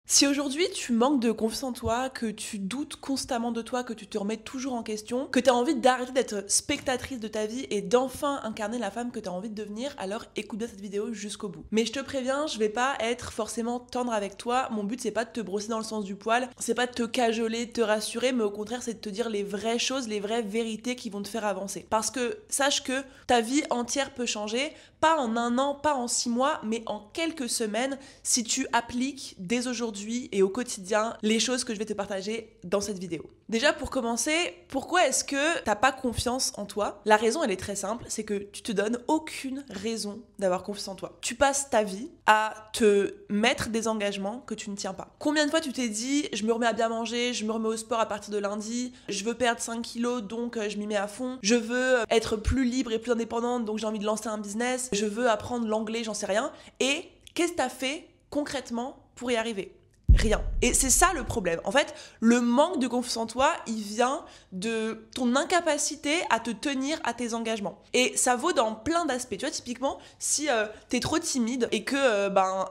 Si aujourd'hui tu manques de confiance en toi, que tu doutes constamment de toi, que tu te remets toujours en question, que tu as envie d'arrêter d'être spectatrice de ta vie et d'enfin incarner la femme que tu as envie de devenir, alors écoute bien cette vidéo jusqu'au bout. Mais je te préviens, je vais pas être forcément tendre avec toi. Mon but c'est pas de te brosser dans le sens du poil, c'est pas de te cajoler, de te rassurer, mais au contraire c'est de te dire les vraies choses, les vraies vérités qui vont te faire avancer. Parce que sache que ta vie entière peut changer, pas en un an, pas en 6 mois, mais en quelques semaines si tu appliques dès aujourd'hui et au quotidien les choses que je vais te partager dans cette vidéo. Déjà pour commencer, pourquoi est-ce que t'as pas confiance en toi? La raison elle est très simple, c'est que tu te donnes aucune raison d'avoir confiance en toi. Tu passes ta vie à te mettre des engagements que tu ne tiens pas. Combien de fois tu t'es dit je me remets à bien manger, je me remets au sport à partir de lundi, je veux perdre 5 kilos donc je m'y mets à fond, je veux être plus libre et plus indépendante donc j'ai envie de lancer un business, je veux apprendre l'anglais, j'en sais rien. Et qu'est-ce que t'as fait concrètement pour y arriver? Rien. Et c'est ça le problème. En fait, le manque de confiance en toi, il vient de ton incapacité à te tenir à tes engagements. Et ça vaut dans plein d'aspects. Tu vois, typiquement, si t'es trop timide et que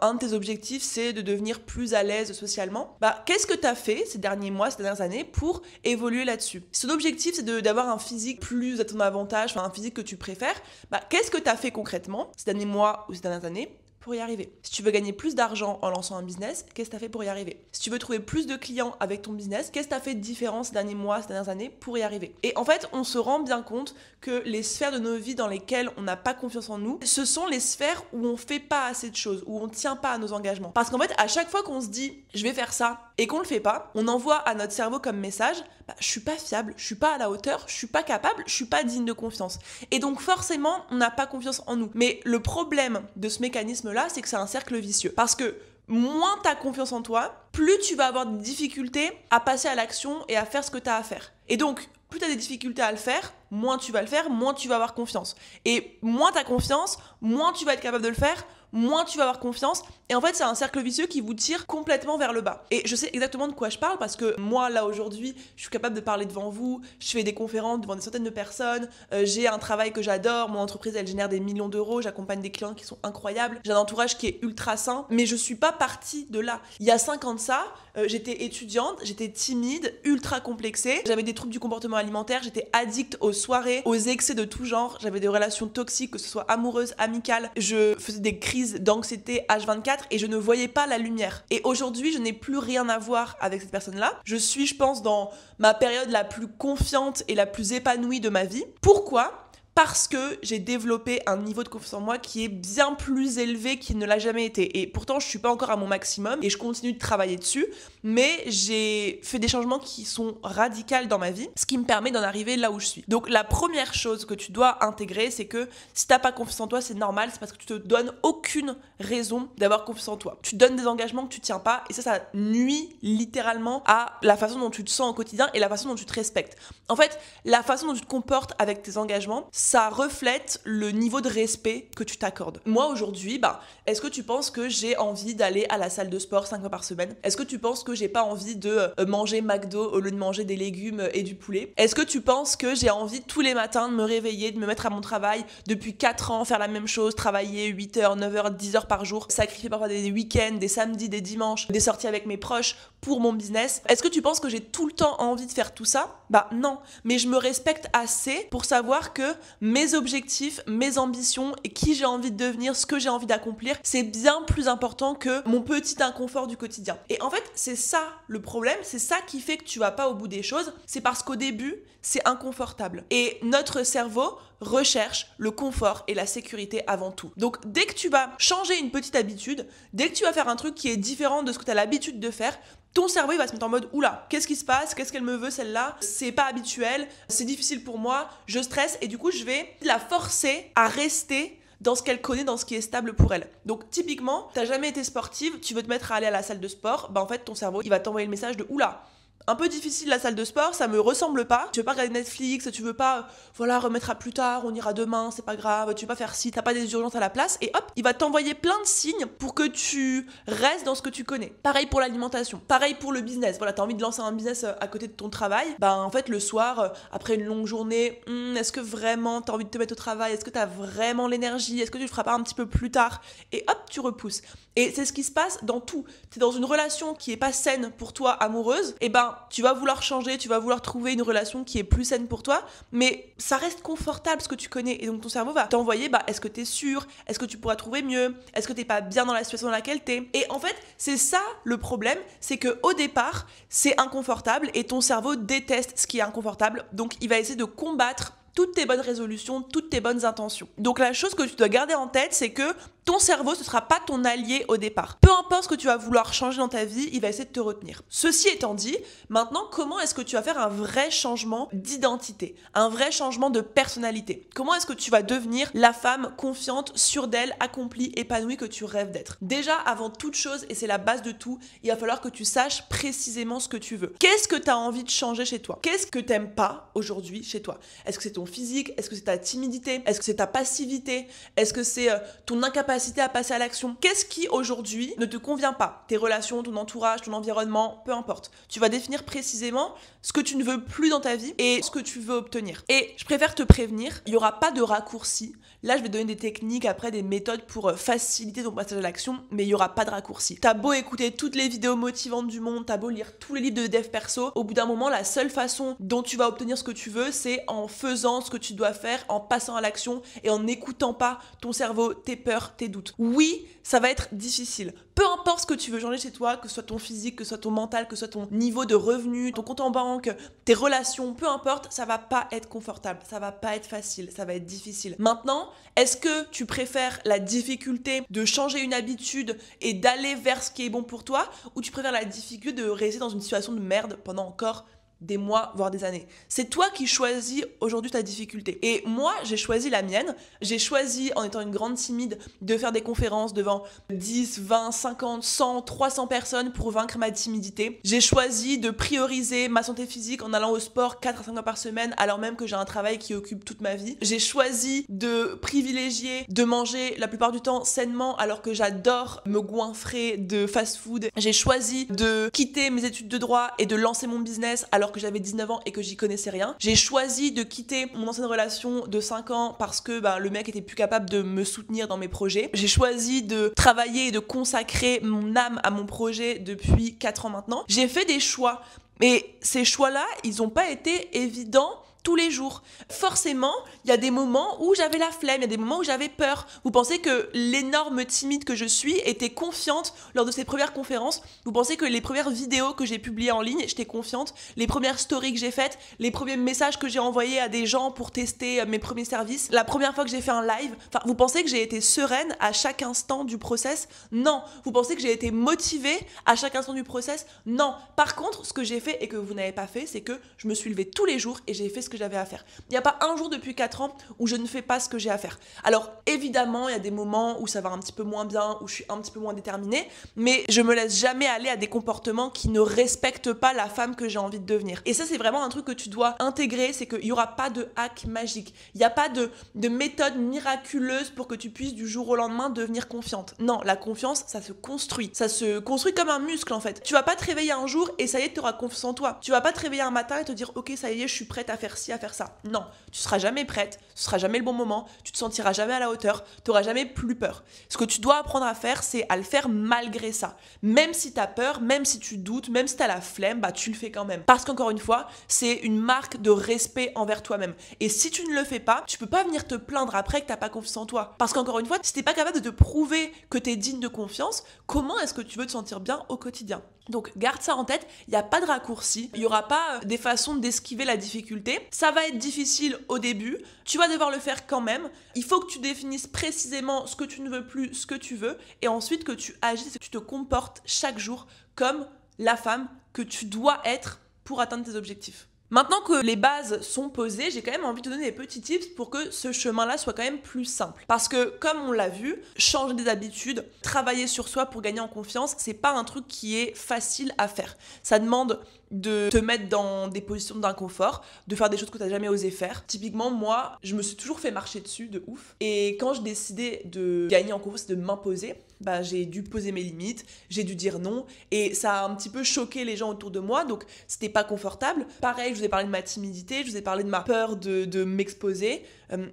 un de tes objectifs, c'est de devenir plus à l'aise socialement, qu'est-ce que t'as fait ces derniers mois, ces dernières années pour évoluer là-dessus? Si ton objectif, c'est d'avoir un physique plus à ton avantage, enfin un physique que tu préfères, qu'est-ce que t'as fait concrètement ces derniers mois ou ces dernières années pour y arriver? Si tu veux gagner plus d'argent en lançant un business, qu'est-ce que tu as fait pour y arriver? Si tu veux trouver plus de clients avec ton business, qu'est-ce que tu as fait de différent ces derniers mois, ces dernières années pour y arriver? Et en fait, on se rend bien compte que les sphères de nos vies dans lesquelles on n'a pas confiance en nous, ce sont les sphères où on fait pas assez de choses, où on tient pas à nos engagements. Parce qu'en fait, à chaque fois qu'on se dit je vais faire ça et qu'on le fait pas, on envoie à notre cerveau comme message je suis pas fiable, je suis pas à la hauteur, je suis pas capable, je suis pas digne de confiance. Et donc forcément, on n'a pas confiance en nous. Mais le problème de ce mécanisme-là, c'est que c'est un cercle vicieux. Parce que moins tu as confiance en toi, plus tu vas avoir des difficultés à passer à l'action et à faire ce que tu as à faire. Et donc, plus tu as des difficultés à le faire, moins tu vas le faire, moins tu vas avoir confiance. Et moins tu as confiance, moins tu vas être capable de le faire, moins tu vas avoir confiance. Et en fait, c'est un cercle vicieux qui vous tire complètement vers le bas. Et je sais exactement de quoi je parle parce que moi, là, aujourd'hui, je suis capable de parler devant vous, je fais des conférences devant des centaines de personnes, j'ai un travail que j'adore, mon entreprise, elle génère des millions d'euros, j'accompagne des clients qui sont incroyables, j'ai un entourage qui est ultra sain, mais je suis pas partie de là. Il y a 5 ans de ça, j'étais étudiante, j'étais timide, ultra complexée, j'avais des troubles du comportement alimentaire, j'étais addict aux soirées, aux excès de tout genre, j'avais des relations toxiques, que ce soit amoureuses, amicales, je faisais des crises d'anxiété H24 et je ne voyais pas la lumière. Et aujourd'hui, je n'ai plus rien à voir avec cette personne-là. Je suis, je pense, dans ma période la plus confiante et la plus épanouie de ma vie. Pourquoi ? Parce que j'ai développé un niveau de confiance en moi qui est bien plus élevé qu'il ne l'a jamais été. Et pourtant, je suis pas encore à mon maximum et je continue de travailler dessus, mais j'ai fait des changements qui sont radicaux dans ma vie, ce qui me permet d'en arriver là où je suis. Donc la première chose que tu dois intégrer, c'est que si t'as pas confiance en toi, c'est normal, c'est parce que tu te donnes aucune raison d'avoir confiance en toi. Tu donnes des engagements que tu tiens pas et ça nuit littéralement à la façon dont tu te sens au quotidien et la façon dont tu te respectes. En fait, la façon dont tu te comportes avec tes engagements, ça reflète le niveau de respect que tu t'accordes. Moi aujourd'hui, est-ce que tu penses que j'ai envie d'aller à la salle de sport 5 fois par semaine? Est-ce que tu penses que j'ai pas envie de manger McDo au lieu de manger des légumes et du poulet? Est-ce que tu penses que j'ai envie tous les matins de me réveiller, de me mettre à mon travail depuis 4 ans, faire la même chose, travailler 8 heures, 9 heures, 10 heures par jour, sacrifier parfois des week-ends, des samedis, des dimanches, des sorties avec mes proches pour mon business? Est-ce que tu penses que j'ai tout le temps envie de faire tout ça? Non, mais je me respecte assez pour savoir que mes objectifs, mes ambitions et qui j'ai envie de devenir, ce que j'ai envie d'accomplir, c'est bien plus important que mon petit inconfort du quotidien. Et en fait, c'est ça le problème, c'est ça qui fait que tu vas pas au bout des choses, c'est parce qu'au début, c'est inconfortable. Et notre cerveau recherche le confort et la sécurité avant tout. Donc dès que tu vas changer une petite habitude, dès que tu vas faire un truc qui est différent de ce que tu as l'habitude de faire, ton cerveau il va se mettre en mode oula, qu'est-ce qui se passe, qu'est-ce qu'elle me veut celle-là, c'est pas habituel, c'est difficile pour moi, je stresse et du coup je vais la forcer à rester dans ce qu'elle connaît, dans ce qui est stable pour elle. Donc typiquement, t'as jamais été sportive, tu veux te mettre à aller à la salle de sport, en fait ton cerveau il va t'envoyer le message de oula, un peu difficile la salle de sport, ça me ressemble pas. Tu veux pas regarder Netflix, tu veux pas, voilà, remettre à plus tard, on ira demain, c'est pas grave, tu veux pas faire ci, t'as pas des urgences à la place, et hop, il va t'envoyer plein de signes pour que tu restes dans ce que tu connais. Pareil pour l'alimentation, pareil pour le business. Voilà, t'as envie de lancer un business à côté de ton travail, bah en fait le soir, après une longue journée, est-ce que vraiment t'as envie de te mettre au travail, est-ce que t'as vraiment l'énergie, est-ce que tu le feras pas un petit peu plus tard, et hop, tu repousses. Et c'est ce qui se passe dans tout. T'es dans une relation qui est pas saine pour toi, amoureuse, et ben tu vas vouloir changer, tu vas vouloir trouver une relation qui est plus saine pour toi, mais ça reste confortable ce que tu connais, et donc ton cerveau va t'envoyer, bah est-ce que t'es sûr, est-ce que tu pourras trouver mieux, est-ce que t'es pas bien dans la situation dans laquelle t'es. Et en fait, c'est ça le problème, c'est que au départ, c'est inconfortable et ton cerveau déteste ce qui est inconfortable, donc il va essayer de combattre toutes tes bonnes résolutions, toutes tes bonnes intentions. Donc la chose que tu dois garder en tête, c'est que ton cerveau, ce sera pas ton allié au départ. Peu importe ce que tu vas vouloir changer dans ta vie, il va essayer de te retenir. Ceci étant dit, maintenant, comment est-ce que tu vas faire un vrai changement d'identité, un vrai changement de personnalité? Comment est-ce que tu vas devenir la femme confiante, sûre d'elle, accomplie, épanouie que tu rêves d'être? Déjà, avant toute chose, et c'est la base de tout, il va falloir que tu saches précisément ce que tu veux. Qu'est-ce que tu as envie de changer chez toi? Qu'est-ce que t'aimes pas aujourd'hui chez toi? Est-ce que c'est ton physique? Est-ce que c'est ta timidité? Est-ce que c'est ta passivité? Est-ce que c'est ton incapacité à passer à l'action? Qu'est-ce qui aujourd'hui ne te convient pas? Tes relations, ton entourage, ton environnement, peu importe. Tu vas définir précisément ce que tu ne veux plus dans ta vie et ce que tu veux obtenir. Et je préfère te prévenir, il n'y aura pas de raccourci. Là, je vais donner des techniques, après des méthodes pour faciliter ton passage à l'action, mais il n'y aura pas de raccourci. T'as beau écouter toutes les vidéos motivantes du monde, t'as beau lire tous les livres de dev perso, au bout d'un moment, la seule façon dont tu vas obtenir ce que tu veux, c'est en faisant ce que tu dois faire, en passant à l'action et en n'écoutant pas ton cerveau, tes peurs, tes doutes. Oui, ça va être difficile. Peu importe ce que tu veux changer chez toi, que ce soit ton physique, que ce soit ton mental, que ce soit ton niveau de revenu, ton compte en banque, tes relations, peu importe, ça va pas être confortable, ça va pas être facile, ça va être difficile. Maintenant, est-ce que tu préfères la difficulté de changer une habitude et d'aller vers ce qui est bon pour toi, ou tu préfères la difficulté de rester dans une situation de merde pendant encore des mois, voire des années? C'est toi qui choisis aujourd'hui ta difficulté. Et moi, j'ai choisi la mienne. J'ai choisi, en étant une grande timide, de faire des conférences devant 10, 20, 50, 100, 300 personnes pour vaincre ma timidité. J'ai choisi de prioriser ma santé physique en allant au sport 4 à 5 fois par semaine, alors même que j'ai un travail qui occupe toute ma vie. J'ai choisi de privilégier de manger la plupart du temps sainement, alors que j'adore me goinfrer de fast-food. J'ai choisi de quitter mes études de droit et de lancer mon business alors que j'avais 19 ans et que j'y connaissais rien. J'ai choisi de quitter mon ancienne relation de 5 ans parce que le mec était plus capable de me soutenir dans mes projets. J'ai choisi de travailler et de consacrer mon âme à mon projet depuis 4 ans maintenant. J'ai fait des choix, mais ces choix-là, ils n'ont pas été évidents tous les jours. Forcément, il y a des moments où j'avais la flemme, il y a des moments où j'avais peur. Vous pensez que l'énorme timide que je suis était confiante lors de ces premières conférences? Vous pensez que les premières vidéos que j'ai publiées en ligne, j'étais confiante? Les premières stories que j'ai faites, les premiers messages que j'ai envoyés à des gens pour tester mes premiers services, la première fois que j'ai fait un live, vous pensez que j'ai été sereine à chaque instant du process? Non. Vous pensez que j'ai été motivée à chaque instant du process? Non. Par contre, ce que j'ai fait et que vous n'avez pas fait, c'est que je me suis levée tous les jours et j'ai fait ce que j'avais à faire. Il n'y a pas un jour depuis 4 ans où je ne fais pas ce que j'ai à faire. Alors évidemment, il y a des moments où ça va un petit peu moins bien, où je suis un petit peu moins déterminée, mais je me laisse jamais aller à des comportements qui ne respectent pas la femme que j'ai envie de devenir. Et ça, c'est vraiment un truc que tu dois intégrer, c'est qu'il n'y aura pas de hack magique. Il n'y a pas de méthode miraculeuse pour que tu puisses du jour au lendemain devenir confiante. Non, la confiance, ça se construit. Ça se construit comme un muscle en fait. Tu vas pas te réveiller un jour et ça y est, tu auras confiance en toi. Tu vas pas te réveiller un matin et te dire ok, ça y est, je suis prête à faire ci, à faire ça. Non, tu seras jamais prête, ce sera jamais le bon moment, tu te sentiras jamais à la hauteur, tu n'auras jamais plus peur. Ce que tu dois apprendre à faire, c'est à le faire malgré ça. Même si tu as peur, même si tu doutes, même si tu as la flemme, tu le fais quand même. Parce qu'encore une fois, c'est une marque de respect envers toi-même. Et si tu ne le fais pas, tu peux pas venir te plaindre après que tu n'as pas confiance en toi. Parce qu'encore une fois, si tu n'es pas capable de te prouver que tu es digne de confiance, comment est-ce que tu veux te sentir bien au quotidien? Donc garde ça en tête, il n'y a pas de raccourci, il n'y aura pas des façons d'esquiver la difficulté. Ça va être difficile au début, tu vas devoir le faire quand même. Il faut que tu définisses précisément ce que tu ne veux plus, ce que tu veux, et ensuite que tu agisses, que tu te comportes chaque jour comme la femme que tu dois être pour atteindre tes objectifs. Maintenant que les bases sont posées, j'ai quand même envie de te donner des petits tips pour que ce chemin-là soit quand même plus simple. Parce que, comme on l'a vu, changer des habitudes, travailler sur soi pour gagner en confiance, c'est pas un truc qui est facile à faire. Ça demande de te mettre dans des positions d'inconfort, de faire des choses que tu n'as jamais osé faire. Typiquement, moi, je me suis toujours fait marcher dessus de ouf. Et quand j'ai décidé de gagner en confiance, de m'imposer, bah, j'ai dû poser mes limites, j'ai dû dire non. Et ça a un petit peu choqué les gens autour de moi, donc c'était pas confortable. Pareil, je vous ai parlé de ma timidité, je vous ai parlé de ma peur de m'exposer.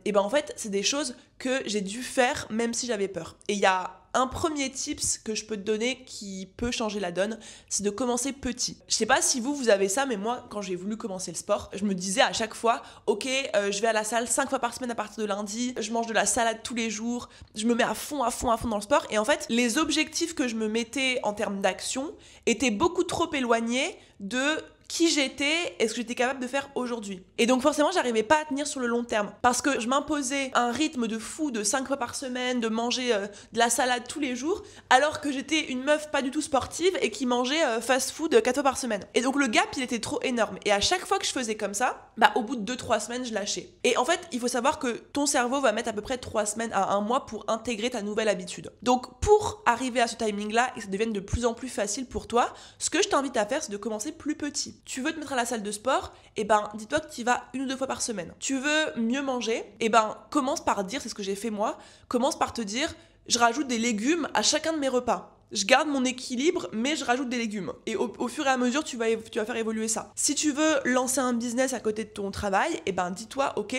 Et ben en fait, c'est des choses que j'ai dû faire même si j'avais peur. Et il y a un premier tips que je peux te donner qui peut changer la donne, c'est de commencer petit. Je sais pas si vous avez ça, mais moi, quand j'ai voulu commencer le sport, je me disais à chaque fois, ok, je vais à la salle 5 fois par semaine à partir de lundi, je mange de la salade tous les jours, je me mets à fond dans le sport. Et en fait, les objectifs que je me mettais en termes d'action étaient beaucoup trop éloignés de qui j'étais et ce que j'étais capable de faire aujourd'hui. Et donc forcément, j'arrivais pas à tenir sur le long terme parce que je m'imposais un rythme de fou de 5 fois par semaine, de manger de la salade tous les jours, alors que j'étais une meuf pas du tout sportive et qui mangeait fast-food 4 fois par semaine. Et donc le gap, il était trop énorme. Et à chaque fois que je faisais comme ça, bah au bout de 2-3 semaines, je lâchais. Et en fait, il faut savoir que ton cerveau va mettre à peu près 3 semaines à 1 mois pour intégrer ta nouvelle habitude. Donc pour arriver à ce timing-là et que ça devienne de plus en plus facile pour toi, ce que je t'invite à faire, c'est de commencer plus petit. Tu veux te mettre à la salle de sport, et ben dis-toi que tu y vas 1 ou 2 fois par semaine. Tu veux mieux manger, et ben commence par dire, c'est ce que j'ai fait moi, commence par te dire, je rajoute des légumes à chacun de mes repas. Je garde mon équilibre, mais je rajoute des légumes. Et au fur et à mesure, tu vas faire évoluer ça. Si tu veux lancer un business à côté de ton travail, et ben dis-toi, ok,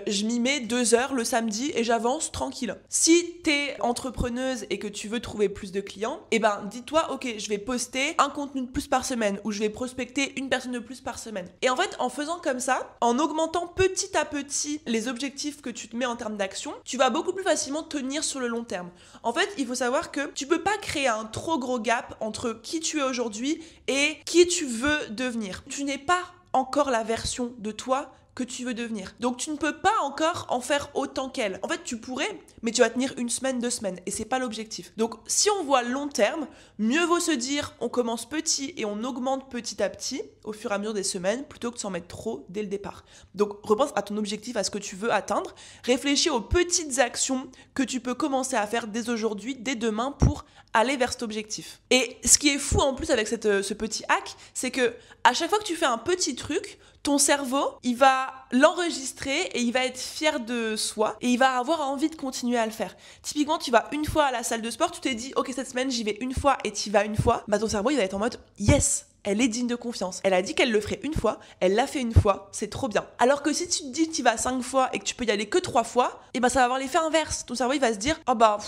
je m'y mets 2 heures le samedi et j'avance tranquille. Si t'es entrepreneuse et que tu veux trouver plus de clients, et ben dis-toi, ok, je vais poster un contenu de plus par semaine ou je vais prospecter une personne de plus par semaine. Et en fait, en faisant comme ça, en augmentant petit à petit les objectifs que tu te mets en termes d'action, tu vas beaucoup plus facilement tenir sur le long terme. En fait, il faut savoir que tu peux pas créer un trop gros gap entre qui tu es aujourd'hui et qui tu veux devenir. Tu n'es pas encore la version de toi que tu veux devenir. Donc tu ne peux pas encore en faire autant qu'elle. En fait, tu pourrais, mais tu vas tenir 1 semaine, 2 semaines, et c'est pas l'objectif. Donc si on voit long terme, mieux vaut se dire on commence petit et on augmente petit à petit au fur et à mesure des semaines, plutôt que de s'en mettre trop dès le départ. Donc repense à ton objectif, à ce que tu veux atteindre, réfléchis aux petites actions que tu peux commencer à faire dès aujourd'hui, dès demain, pour aller vers cet objectif. Et ce qui est fou en plus avec ce petit hack, c'est que à chaque fois que tu fais un petit truc, ton cerveau, il va l'enregistrer et il va être fier de soi et il va avoir envie de continuer à le faire. Typiquement, tu vas 1 fois à la salle de sport, tu t'es dit, ok, cette semaine, j'y vais 1 fois et tu y vas 1 fois, bah ton cerveau, il va être en mode, yes, elle est digne de confiance. Elle a dit qu'elle le ferait 1 fois, elle l'a fait 1 fois, c'est trop bien. Alors que si tu te dis que tu y vas 5 fois et que tu peux y aller que 3 fois, et bah ça va avoir l'effet inverse. Ton cerveau, il va se dire, oh bah,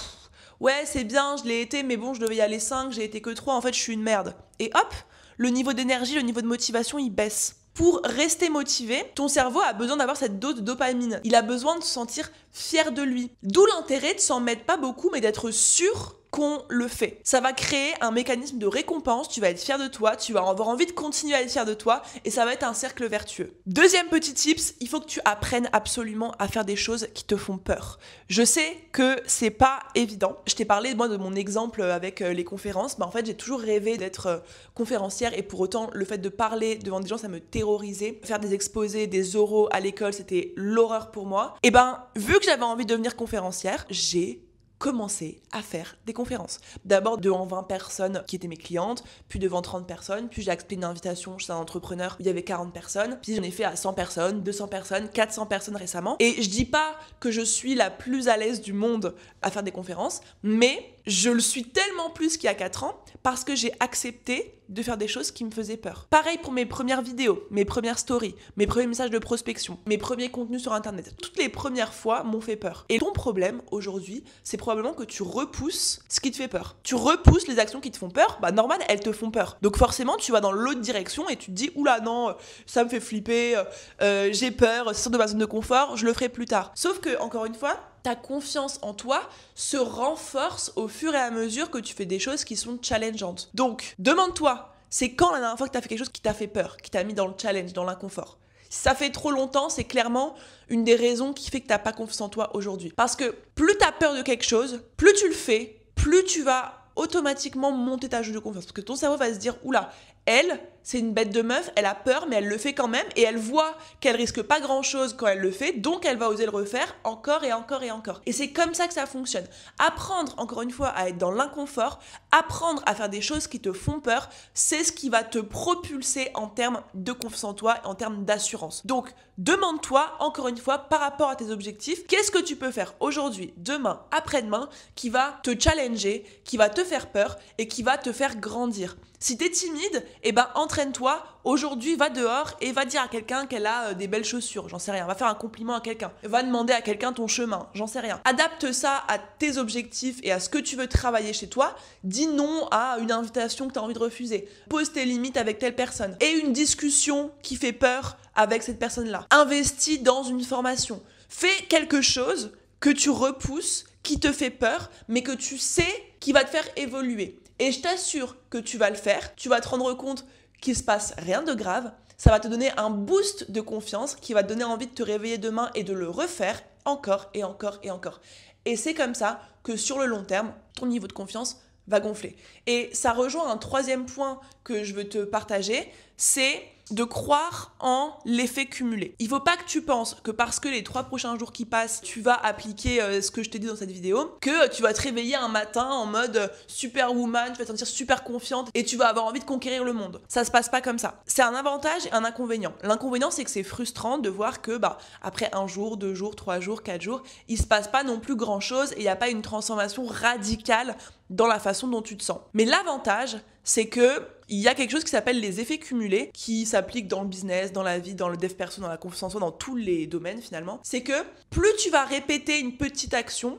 ouais, c'est bien, je l'ai été, mais bon, je devais y aller 5, j'ai été que 3, en fait, je suis une merde. Et hop, le niveau d'énergie, le niveau de motivation, il baisse. Pour rester motivé, ton cerveau a besoin d'avoir cette dose de dopamine. Il a besoin de se sentir fier de lui. D'où l'intérêt de s'en mettre pas beaucoup, mais d'être sûr qu'on le fait. Ça va créer un mécanisme de récompense, tu vas être fier de toi, tu vas avoir envie de continuer à être fier de toi et ça va être un cercle vertueux. Deuxième petit tips, il faut que tu apprennes absolument à faire des choses qui te font peur. Je sais que c'est pas évident. Je t'ai parlé moi de mon exemple avec les conférences, en fait j'ai toujours rêvé d'être conférencière et pour autant le fait de parler devant des gens ça me terrorisait. Faire des exposés, des oraux à l'école, c'était l'horreur pour moi. Et vu que j'avais envie de devenir conférencière, j'ai commencé à faire des conférences. D'abord devant 20 personnes qui étaient mes clientes, puis devant 30 personnes, puis j'ai accepté une invitation chez un entrepreneur où il y avait 40 personnes, puis j'en ai fait à 100 personnes, 200 personnes, 400 personnes récemment. Et je dis pas que je suis la plus à l'aise du monde à faire des conférences, mais je le suis tellement plus qu'il y a 4 ans parce que j'ai accepté de faire des choses qui me faisaient peur. Pareil pour mes premières vidéos, mes premières stories, mes premiers messages de prospection, mes premiers contenus sur internet. Toutes les premières fois m'ont fait peur. Et ton problème aujourd'hui, c'est probablement que tu repousses ce qui te fait peur. Tu repousses les actions qui te font peur, normal, elles te font peur. Donc forcément, tu vas dans l'autre direction et tu te dis « Oula non, ça me fait flipper, j'ai peur, c'est sur de ma zone de confort, je le ferai plus tard. » Sauf que, encore une fois, ta confiance en toi se renforce au fur et à mesure que tu fais des choses qui sont challengeantes. Donc, demande-toi, c'est quand la dernière fois que tu as fait quelque chose qui t'a fait peur, qui t'a mis dans le challenge, dans l'inconfort? Si ça fait trop longtemps, c'est clairement une des raisons qui fait que tu n'as pas confiance en toi aujourd'hui. Parce que plus tu as peur de quelque chose, plus tu le fais, plus tu vas automatiquement monter ta jauge de confiance. Parce que ton cerveau va se dire, oula, elle, c'est une bête de meuf, elle a peur, mais elle le fait quand même, et elle voit qu'elle risque pas grand-chose quand elle le fait, donc elle va oser le refaire encore et encore et encore. Et c'est comme ça que ça fonctionne. Apprendre, encore une fois, à être dans l'inconfort, apprendre à faire des choses qui te font peur, c'est ce qui va te propulser en termes de confiance en toi, en termes d'assurance. Donc, demande-toi, encore une fois, par rapport à tes objectifs, qu'est-ce que tu peux faire aujourd'hui, demain, après-demain, qui va te challenger, qui va te faire peur et qui va te faire grandir. Si t'es timide, eh ben entraîne-toi. Aujourd'hui, va dehors et va dire à quelqu'un qu'elle a des belles chaussures. J'en sais rien. Va faire un compliment à quelqu'un. Va demander à quelqu'un ton chemin. J'en sais rien. Adapte ça à tes objectifs et à ce que tu veux travailler chez toi. Dis non à une invitation que tu as envie de refuser. Pose tes limites avec telle personne. Et une discussion qui fait peur avec cette personne-là. Investis dans une formation. Fais quelque chose que tu repousses, qui te fait peur, mais que tu sais qui va te faire évoluer. Et je t'assure que tu vas le faire, tu vas te rendre compte qu'il se passe rien de grave, ça va te donner un boost de confiance qui va te donner envie de te réveiller demain et de le refaire encore et encore et encore. Et c'est comme ça que sur le long terme, ton niveau de confiance va gonfler. Et ça rejoint un troisième point que je veux te partager, c'est de croire en l'effet cumulé. Il ne faut pas que tu penses que parce que les 3 prochains jours qui passent, tu vas appliquer ce que je t'ai dit dans cette vidéo, que tu vas te réveiller un matin en mode superwoman, tu vas te sentir super confiante et tu vas avoir envie de conquérir le monde. Ça se passe pas comme ça. C'est un avantage et un inconvénient. L'inconvénient, c'est que c'est frustrant de voir que après 1 jour, 2 jours, 3 jours, 4 jours, il se passe pas non plus grand chose et il n'y a pas une transformation radicale dans la façon dont tu te sens. Mais l'avantage, c'est que il y a quelque chose qui s'appelle les effets cumulés, qui s'appliquent dans le business, dans la vie, dans le dev perso, dans la confiance en soi, dans tous les domaines finalement. C'est que plus tu vas répéter une petite action,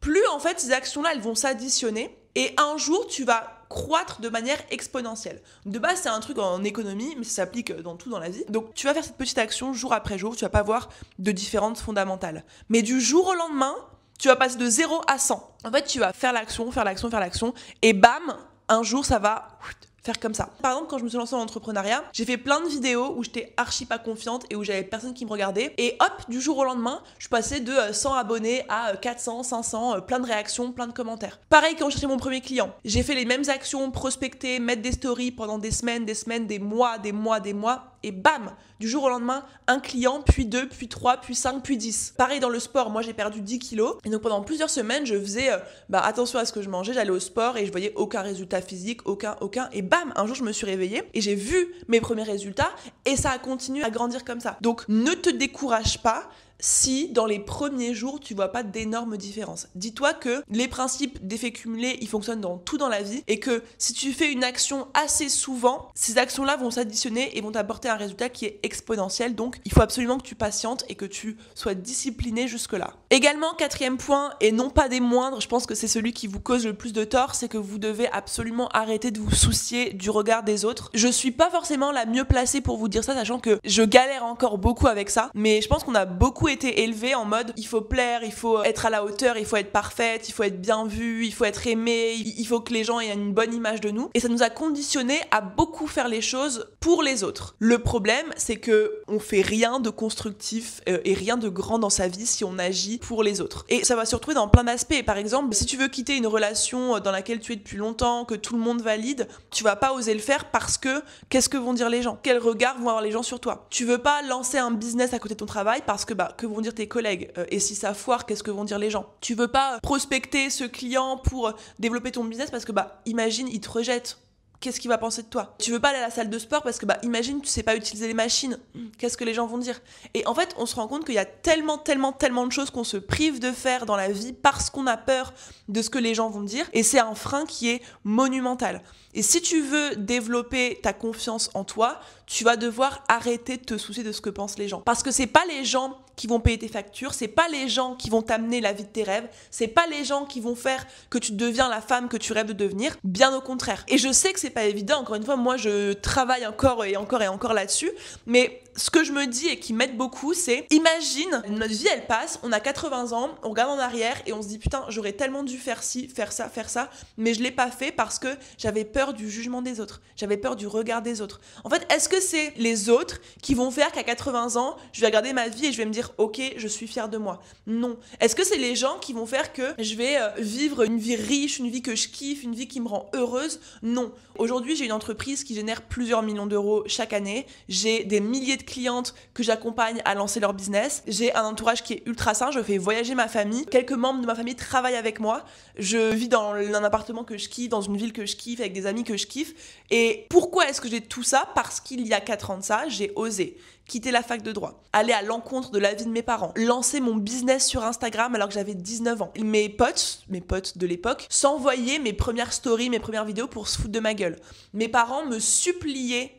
plus en fait ces actions-là, elles vont s'additionner et un jour, tu vas croître de manière exponentielle. De base, c'est un truc en économie, mais ça s'applique dans tout dans la vie. Donc, tu vas faire cette petite action jour après jour, tu vas pas voir de différences fondamentales. Mais du jour au lendemain, tu vas passer de 0 à 100. En fait, tu vas faire l'action, et bam, un jour, ça va faire comme ça. Par exemple, quand je me suis lancée en entrepreneuriat, j'ai fait plein de vidéos où j'étais archi pas confiante et où j'avais personne qui me regardait. Et hop, du jour au lendemain, je passais de 100 abonnés à 400, 500, plein de réactions, plein de commentaires. Pareil quand je cherchais mon premier client. J'ai fait les mêmes actions, prospecter, mettre des stories pendant des semaines, des mois. Et bam, du jour au lendemain, un client, puis 2, puis 3, puis 5, puis 10. Pareil dans le sport, moi j'ai perdu 10 kilos. Et donc pendant plusieurs semaines, je faisais attention à ce que je mangeais, j'allais au sport et je voyais aucun résultat physique, aucun. Et bam, un jour je me suis réveillée et j'ai vu mes premiers résultats et ça a continué à grandir comme ça. Donc ne te décourage pas si dans les premiers jours tu vois pas d'énormes différences. Dis-toi que les principes d'effet cumulé, ils fonctionnent dans tout dans la vie et que si tu fais une action assez souvent, ces actions-là vont s'additionner et vont t'apporter un résultat qui est exponentiel. Donc il faut absolument que tu patientes et que tu sois discipliné jusque-là. Également, 4e point, et non pas des moindres, je pense que c'est celui qui vous cause le plus de tort, c'est que vous devez absolument arrêter de vous soucier du regard des autres. Je suis pas forcément la mieux placée pour vous dire ça, sachant que je galère encore beaucoup avec ça, mais je pense qu'on a beaucoup été élevés en mode il faut plaire, il faut être à la hauteur, il faut être parfaite, il faut être bien vue, il faut être aimée, il faut que les gens aient une bonne image de nous, et ça nous a conditionnés à beaucoup faire les choses pour les autres. Le problème, c'est que on fait rien de constructif et rien de grand dans sa vie si on agit pour les autres. Et ça va se retrouver dans plein d'aspects. Par exemple, si tu veux quitter une relation dans laquelle tu es depuis longtemps, que tout le monde valide, tu vas pas oser le faire parce que qu'est-ce que vont dire les gens? Quel regard vont avoir les gens sur toi? Tu veux pas lancer un business à côté de ton travail parce que que vont dire tes collègues? Et si ça foire, qu'est-ce que vont dire les gens? Tu veux pas prospecter ce client pour développer ton business parce que imagine, il te rejette. Qu'est-ce qu'il va penser de toi? Tu veux pas aller à la salle de sport parce que imagine tu sais pas utiliser les machines, qu'est-ce que les gens vont dire? Et en fait on se rend compte qu'il y a tellement de choses qu'on se prive de faire dans la vie parce qu'on a peur de ce que les gens vont dire, et c'est un frein qui est monumental. Et si tu veux développer ta confiance en toi, tu vas devoir arrêter de te soucier de ce que pensent les gens. Parce que c'est pas les gens qui vont payer tes factures, c'est pas les gens qui vont t'amener la vie de tes rêves, c'est pas les gens qui vont faire que tu deviens la femme que tu rêves de devenir, bien au contraire. Et je sais que c'est pas évident, encore une fois, moi je travaille encore et encore là-dessus, mais ce que je me dis et qui m'aide beaucoup, c'est imagine, notre vie elle passe, on a 80 ans, on regarde en arrière et on se dit putain, j'aurais tellement dû faire ci, faire ça, mais je l'ai pas fait parce que j'avais peur du jugement des autres, j'avais peur du regard des autres. En fait, est-ce que c'est les autres qui vont faire qu'à 80 ans, je vais regarder ma vie et je vais me dire ok, je suis fière de moi? Non. Est-ce que c'est les gens qui vont faire que je vais vivre une vie riche, une vie que je kiffe, une vie qui me rend heureuse? Non. Aujourd'hui, j'ai une entreprise qui génère plusieurs millions d'euros chaque année. J'ai des milliers de clientes que j'accompagne à lancer leur business. J'ai un entourage qui est ultra sain. Je fais voyager ma famille. Quelques membres de ma famille travaillent avec moi. Je vis dans un appartement que je kiffe, dans une ville que je kiffe, avec des amis que je kiffe. Et pourquoi est-ce que j'ai tout ça? Parce qu'il y a 4 ans de ça, j'ai osé quitter la fac de droit, aller à l'encontre de l'avis de mes parents, lancer mon business sur Instagram alors que j'avais 19 ans. Mes potes de l'époque, s'envoyaient mes premières stories, mes premières vidéos pour se foutre de ma gueule. Mes parents me suppliaient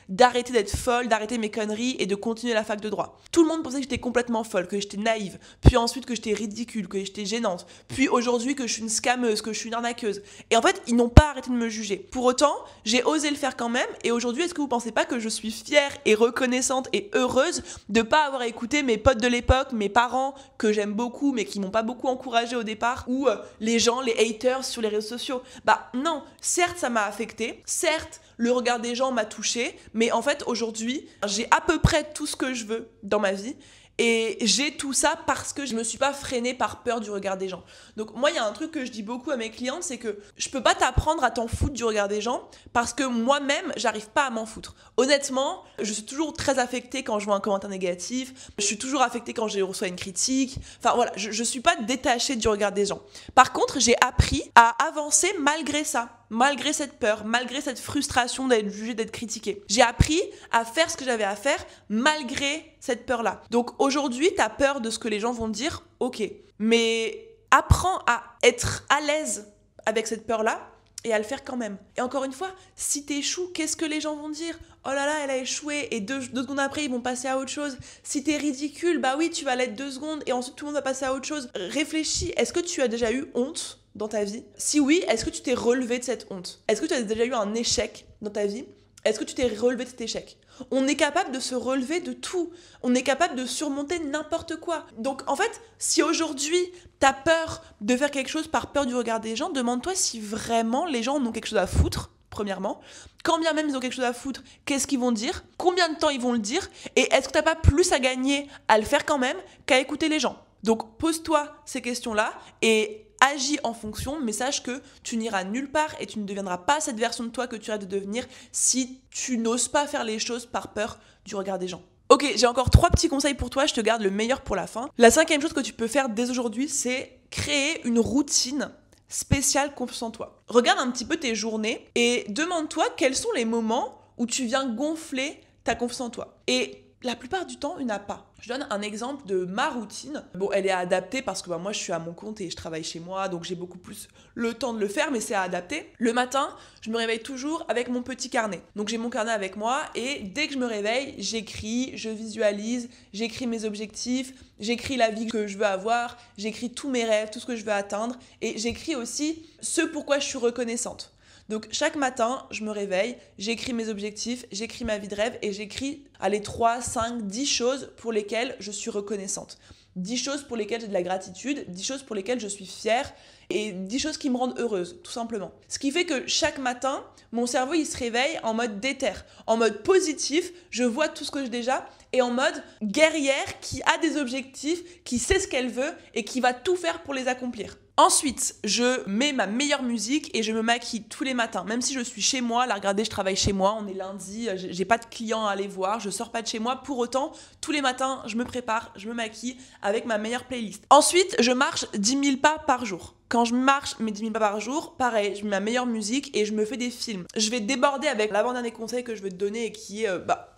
d'arrêter d'être folle, d'arrêter mes conneries et de continuer la fac de droit. Tout le monde pensait que j'étais complètement folle, que j'étais naïve, puis ensuite que j'étais ridicule, que j'étais gênante, puis aujourd'hui que je suis une scammeuse, que je suis une arnaqueuse. Et en fait, ils n'ont pas arrêté de me juger. Pour autant, j'ai osé le faire quand même, et aujourd'hui, est-ce que vous pensez pas que je suis fière et reconnaissante et heureuse de pas avoir écouté mes potes de l'époque, mes parents, que j'aime beaucoup, mais qui m'ont pas beaucoup encouragée au départ, ou les gens, les haters sur les réseaux sociaux? Bah non, certes, ça m'a affectée, certes, le regard des gens m'a touchée, mais en fait aujourd'hui j'ai à peu près tout ce que je veux dans ma vie et j'ai tout ça parce que je me suis pas freinée par peur du regard des gens. Donc moi il y a un truc que je dis beaucoup à mes clientes, c'est que je peux pas t'apprendre à t'en foutre du regard des gens parce que moi-même j'arrive pas à m'en foutre. Honnêtement, je suis toujours très affectée quand je vois un commentaire négatif, je suis toujours affectée quand je reçois une critique, enfin voilà, je suis pas détachée du regard des gens. Par contre, j'ai appris à avancer malgré ça. Malgré cette peur, malgré cette frustration d'être jugée, d'être critiquée. J'ai appris à faire ce que j'avais à faire malgré cette peur-là. Donc aujourd'hui, t'as peur de ce que les gens vont dire, ok. Mais apprends à être à l'aise avec cette peur-là et à le faire quand même. Et encore une fois, si t'échoues, qu'est-ce que les gens vont dire? Oh là là, elle a échoué, et deux secondes après, ils vont passer à autre chose. Si t'es ridicule, bah oui, tu vas l'être 2 secondes, et ensuite tout le monde va passer à autre chose. Réfléchis, est-ce que tu as déjà eu honte dans ta vie? Si oui, est-ce que tu t'es relevé de cette honte? Est-ce que tu as déjà eu un échec dans ta vie? Est-ce que tu t'es relevé de cet échec? On est capable de se relever de tout. On est capable de surmonter n'importe quoi. Donc en fait, si aujourd'hui t'as peur de faire quelque chose par peur du regard des gens, demande-toi si vraiment les gens en ont quelque chose à foutre. Premièrement, quand bien même ils ont quelque chose à foutre, qu'est-ce qu'ils vont dire? Combien de temps ils vont le dire? Et est-ce que t'as pas plus à gagner à le faire quand même qu'à écouter les gens? Donc pose-toi ces questions-là et agis en fonction, mais sache que tu n'iras nulle part et tu ne deviendras pas cette version de toi que tu rêves de devenir si tu n'oses pas faire les choses par peur du regard des gens. Ok, j'ai encore 3 petits conseils pour toi, je te garde le meilleur pour la fin. La 5e chose que tu peux faire dès aujourd'hui, c'est créer une routine spéciale confiance en toi. Regarde un petit peu tes journées et demande-toi quels sont les moments où tu viens gonfler ta confiance en toi. Et la plupart du temps, il n'y en a pas. Je donne un exemple de ma routine. Bon, elle est adaptée parce que moi, je suis à mon compte et je travaille chez moi, donc j'ai beaucoup plus le temps de le faire, mais c'est à adapter. Le matin, je me réveille toujours avec mon petit carnet. Donc j'ai mon carnet avec moi et dès que je me réveille, j'écris, je visualise, j'écris mes objectifs, j'écris la vie que je veux avoir, j'écris tous mes rêves, tout ce que je veux atteindre et j'écris aussi ce pourquoi je suis reconnaissante. Donc chaque matin, je me réveille, j'écris mes objectifs, j'écris ma vie de rêve et j'écris 3, 5, 10 choses pour lesquelles je suis reconnaissante. 10 choses pour lesquelles j'ai de la gratitude, 10 choses pour lesquelles je suis fière et 10 choses qui me rendent heureuse, tout simplement. Ce qui fait que chaque matin, mon cerveau il se réveille en mode déter, en mode positif, je vois tout ce que j'ai déjà et en mode guerrière qui a des objectifs, qui sait ce qu'elle veut et qui va tout faire pour les accomplir. Ensuite, je mets ma meilleure musique et je me maquille tous les matins. Même si je suis chez moi, là regardez, je travaille chez moi, on est lundi, j'ai pas de clients à aller voir, je sors pas de chez moi. Pour autant, tous les matins, je me prépare, je me maquille avec ma meilleure playlist. Ensuite, je marche 10 000 pas par jour. Quand je marche mes 10 000 pas par jour, pareil, je mets ma meilleure musique et je me fais des films. Je vais déborder avec l'avant-dernier conseil que je veux te donner et qui est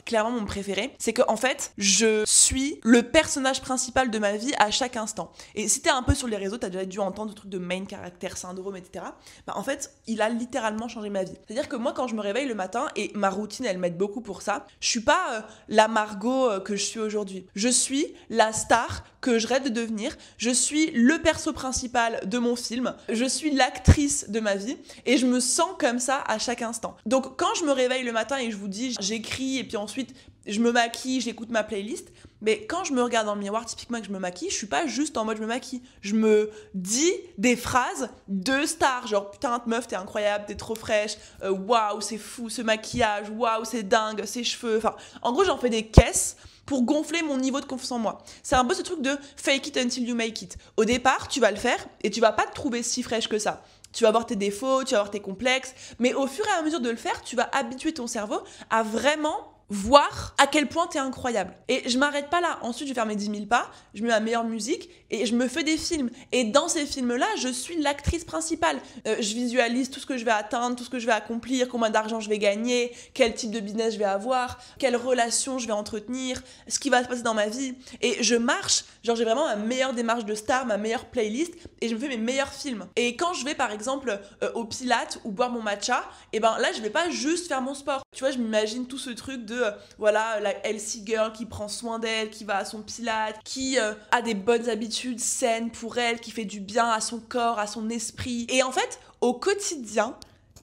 clairement mon préféré. C'est que en fait, je suis le personnage principal de ma vie à chaque instant. Et si t'es un peu sur les réseaux, t'as déjà dû entendre le truc de main character syndrome, etc. En fait, il a littéralement changé ma vie. C'est-à-dire que moi, quand je me réveille le matin, et ma routine, elle m'aide beaucoup pour ça, je suis pas la Margot que je suis aujourd'hui. Je suis la star que je rêve de devenir. Je suis le perso principal de mon film. Je suis l'actrice de ma vie et je me sens comme ça à chaque instant. Donc quand je me réveille le matin et je vous dis j'écris et puis ensuite ensuite je me maquille, j'écoute ma playlist. Mais quand je me regarde dans le miroir, typiquement, et que je me maquille, je suis pas juste en mode je me maquille. Je me dis des phrases de star, genre putain, meuf, t'es incroyable, t'es trop fraîche, waouh, c'est fou ce maquillage, waouh, c'est dingue, ces cheveux. Enfin, en gros, j'en fais des caisses pour gonfler mon niveau de confiance en moi. C'est un peu ce truc de fake it until you make it. Au départ, tu vas le faire et tu vas pas te trouver si fraîche que ça. Tu vas avoir tes défauts, tu vas avoir tes complexes, mais au fur et à mesure de le faire, tu vas habituer ton cerveau à vraiment voir à quel point t'es incroyable. Et je m'arrête pas là. Ensuite, je vais faire mes 10 000 pas, je mets ma meilleure musique et je me fais des films. Et dans ces films-là, je suis l'actrice principale. Je visualise tout ce que je vais atteindre, tout ce que je vais accomplir, combien d'argent je vais gagner, quel type de business je vais avoir, quelles relations je vais entretenir, ce qui va se passer dans ma vie. Et je marche, genre j'ai vraiment ma meilleure démarche de star, ma meilleure playlist et je me fais mes meilleurs films. Et quand je vais par exemple au Pilates ou boire mon matcha, et ben là je vais pas juste faire mon sport. Tu vois, je m'imagine tout ce truc de voilà, la healthy girl qui prend soin d'elle, qui va à son Pilates, qui a des bonnes habitudes saines pour elle, qui fait du bien à son corps, à son esprit. Et en fait, au quotidien,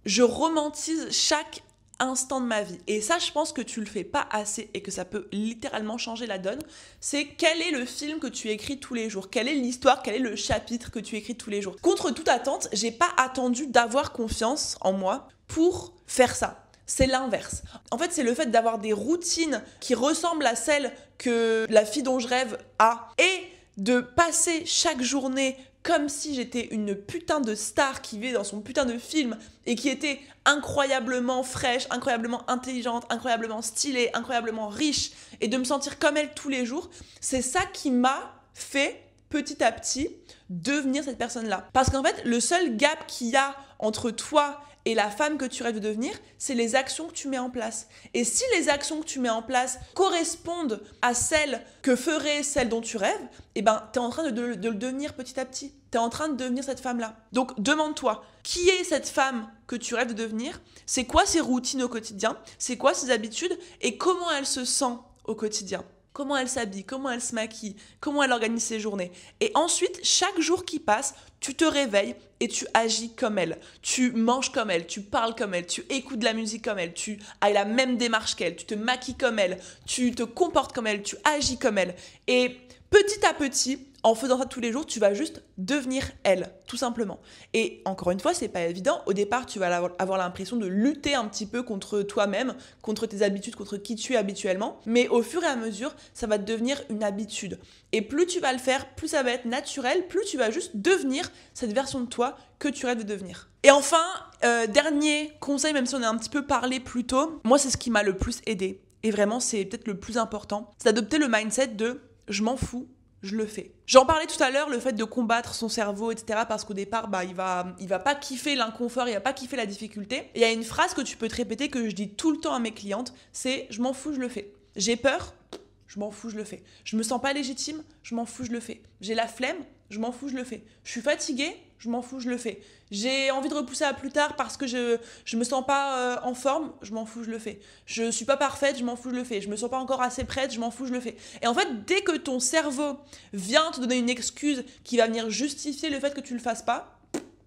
je romantise chaque instant de ma vie. Et ça, je pense que tu le fais pas assez et que ça peut littéralement changer la donne. C'est quel est le film que tu écris tous les jours? Quelle est l'histoire? Quel est le chapitre que tu écris tous les jours? Contre toute attente, j'ai pas attendu d'avoir confiance en moi pour faire ça. C'est l'inverse. En fait, c'est le fait d'avoir des routines qui ressemblent à celles que la fille dont je rêve a et de passer chaque journée comme si j'étais une putain de star qui vivait dans son putain de film et qui était incroyablement fraîche, incroyablement intelligente, incroyablement stylée, incroyablement riche et de me sentir comme elle tous les jours. C'est ça qui m'a fait petit à petit devenir cette personne-là. Parce qu'en fait, le seul gap qu'il y a entre toi et la femme que tu rêves de devenir, c'est les actions que tu mets en place. Et si les actions que tu mets en place correspondent à celles que ferait celle dont tu rêves, eh ben, tu es en train de le devenir petit à petit. Tu es en train de devenir cette femme-là. Donc, demande-toi, qui est cette femme que tu rêves de devenir? C'est quoi ses routines au quotidien? C'est quoi ses habitudes? Et comment elle se sent au quotidien? Comment elle s'habille, comment elle se maquille, comment elle organise ses journées. Et ensuite, chaque jour qui passe, tu te réveilles et tu agis comme elle. Tu manges comme elle, tu parles comme elle, tu écoutes de la musique comme elle, tu as la même démarche qu'elle, tu te maquilles comme elle, tu te comportes comme elle, tu agis comme elle. Et petit à petit, en faisant ça tous les jours, tu vas juste devenir elle, tout simplement. Et encore une fois, c'est pas évident. Au départ, tu vas avoir l'impression de lutter un petit peu contre toi-même, contre tes habitudes, contre qui tu es habituellement. Mais au fur et à mesure, ça va devenir une habitude. Et plus tu vas le faire, plus ça va être naturel, plus tu vas juste devenir cette version de toi que tu rêves de devenir. Et enfin, dernier conseil, même si on a un petit peu parlé plus tôt, moi, c'est ce qui m'a le plus aidé. Et vraiment, c'est peut-être le plus important. C'est d'adopter le mindset de « je m'en fous ». Je le fais. J'en parlais tout à l'heure, le fait de combattre son cerveau, etc. Parce qu'au départ, il va pas kiffer l'inconfort, il va pas kiffer la difficulté. Et il y a une phrase que tu peux te répéter, que je dis tout le temps à mes clientes, c'est « je m'en fous, je le fais ». J'ai peur, je m'en fous, je le fais. Je me sens pas légitime, je m'en fous, je le fais. J'ai la flemme, je m'en fous, je le fais. Je suis fatiguée, je m'en fous, je le fais. J'ai envie de repousser à plus tard parce que je me sens pas en forme, je m'en fous, je le fais. Je suis pas parfaite, je m'en fous, je le fais. Je me sens pas encore assez prête, je m'en fous, je le fais. Et en fait, dès que ton cerveau vient te donner une excuse qui va venir justifier le fait que tu le fasses pas,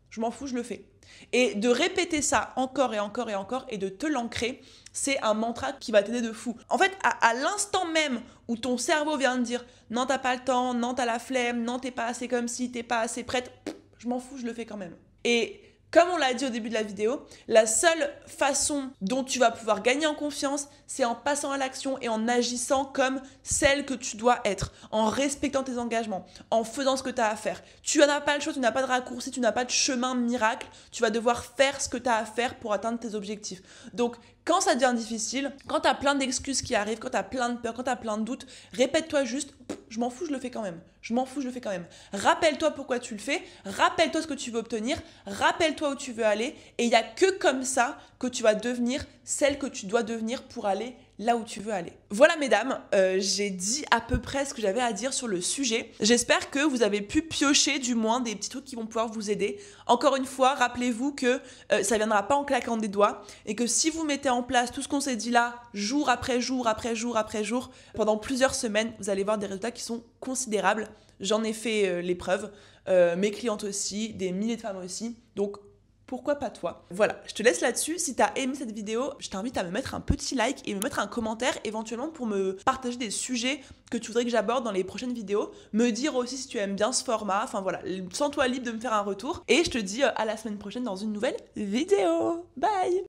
je m'en fous, je le fais. Et de répéter ça encore et encore et encore et de te l'ancrer, c'est un mantra qui va t'aider de fou. En fait, à l'instant même où ton cerveau vient te dire « non, t'as pas le temps, non, t'as la flemme, non, t'es pas assez comme ci, t'es pas assez prête », je m'en fous, je le fais quand même. Et comme on l'a dit au début de la vidéo, la seule façon dont tu vas pouvoir gagner en confiance, c'est en passant à l'action et en agissant comme celle que tu dois être, en respectant tes engagements, en faisant ce que tu as à faire. Tu n'as pas le choix, tu n'as pas de raccourci, tu n'as pas de chemin miracle, tu vas devoir faire ce que tu as à faire pour atteindre tes objectifs. Donc, quand ça devient difficile, quand tu as plein d'excuses qui arrivent, quand tu as plein de peurs, quand tu as plein de doutes, répète-toi juste « je m'en fous, je le fais quand même ». Je m'en fous, je le fais quand même. Rappelle-toi pourquoi tu le fais, rappelle-toi ce que tu veux obtenir, rappelle-toi où tu veux aller et il n'y a que comme ça que tu vas devenir celle que tu dois devenir pour aller là où tu veux aller. Voilà mesdames, j'ai dit à peu près ce que j'avais à dire sur le sujet. J'espère que vous avez pu piocher du moins des petits trucs qui vont pouvoir vous aider. Encore une fois, rappelez-vous que ça ne viendra pas en claquant des doigts et que si vous mettez en place tout ce qu'on s'est dit là, jour après jour, après jour, après jour, pendant plusieurs semaines, vous allez voir des résultats qui sont considérables. J'en ai fait l'épreuve, mes clientes aussi, des milliers de femmes aussi. Donc, pourquoi pas toi? Voilà, je te laisse là-dessus. Si t'as aimé cette vidéo, je t'invite à me mettre un petit like et me mettre un commentaire éventuellement pour me partager des sujets que tu voudrais que j'aborde dans les prochaines vidéos. Me dire aussi si tu aimes bien ce format. Enfin voilà, sens-toi libre de me faire un retour. Et je te dis à la semaine prochaine dans une nouvelle vidéo. Bye!